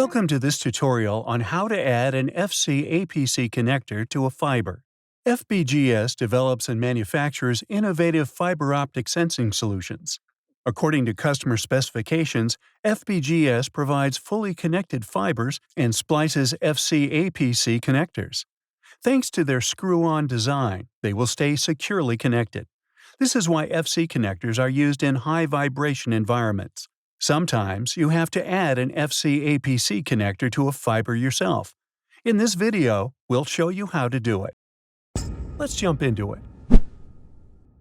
Welcome to this tutorial on how to add an FC-APC connector to a fiber. FBGS develops and manufactures innovative fiber optic sensing solutions. According to customer specifications, FBGS provides fully connected fibers and splices FC-APC connectors. Thanks to their screw-on design, they will stay securely connected. This is why FC connectors are used in high-vibration environments. Sometimes you have to add an FC-APC connector to a fiber yourself. In this video, we'll show you how to do it. Let's jump into it.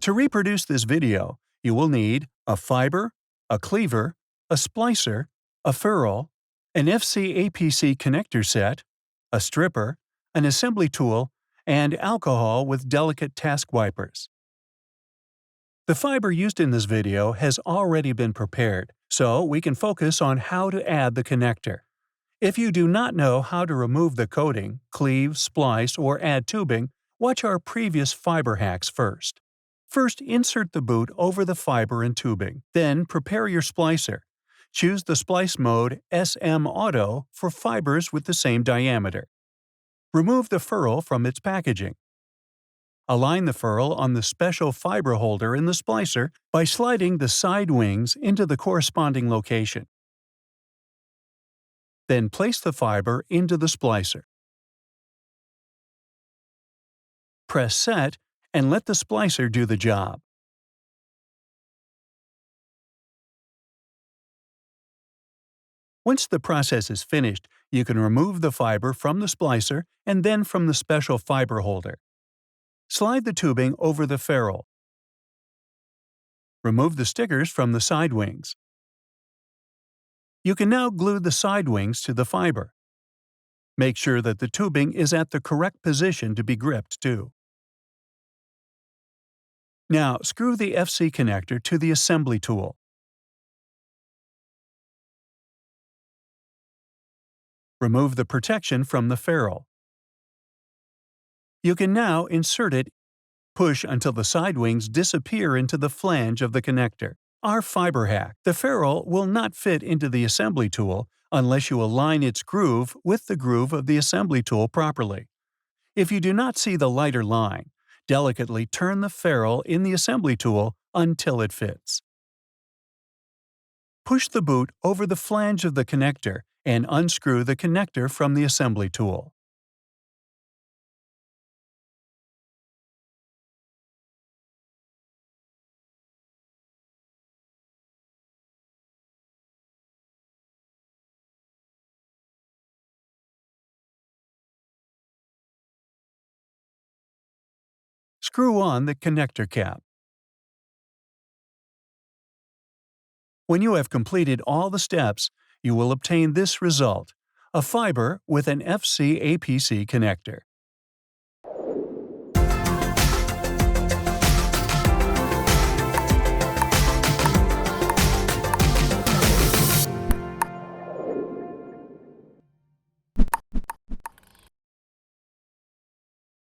To reproduce this video, you will need a fiber, a cleaver, a splicer, a ferrule, an FC-APC connector set, a stripper, an assembly tool, and alcohol with delicate task wipers. The fiber used in this video has already been prepared, so we can focus on how to add the connector. If you do not know how to remove the coating, cleave, splice, or add tubing, watch our previous fiber hacks first. First, insert the boot over the fiber and tubing. Then, prepare your splicer. Choose the splice mode SM Auto for fibers with the same diameter. Remove the ferrule from its packaging. Align the ferrule on the special fiber holder in the splicer by sliding the side wings into the corresponding location. Then place the fiber into the splicer. Press Set and let the splicer do the job. Once the process is finished, you can remove the fiber from the splicer and then from the special fiber holder. Slide the tubing over the ferrule. Remove the stickers from the side wings. You can now glue the side wings to the fiber. Make sure that the tubing is at the correct position to be gripped too. Now screw the FC connector to the assembly tool. Remove the protection from the ferrule. You can now insert it. Push until the side wings disappear into the flange of the connector. Our fiber hack: the ferrule will not fit into the assembly tool unless you align its groove with the groove of the assembly tool properly. If you do not see the lighter line, delicately turn the ferrule in the assembly tool until it fits. Push the boot over the flange of the connector and unscrew the connector from the assembly tool. Screw on the connector cap. When you have completed all the steps, you will obtain this result: a fiber with an FC-APC connector.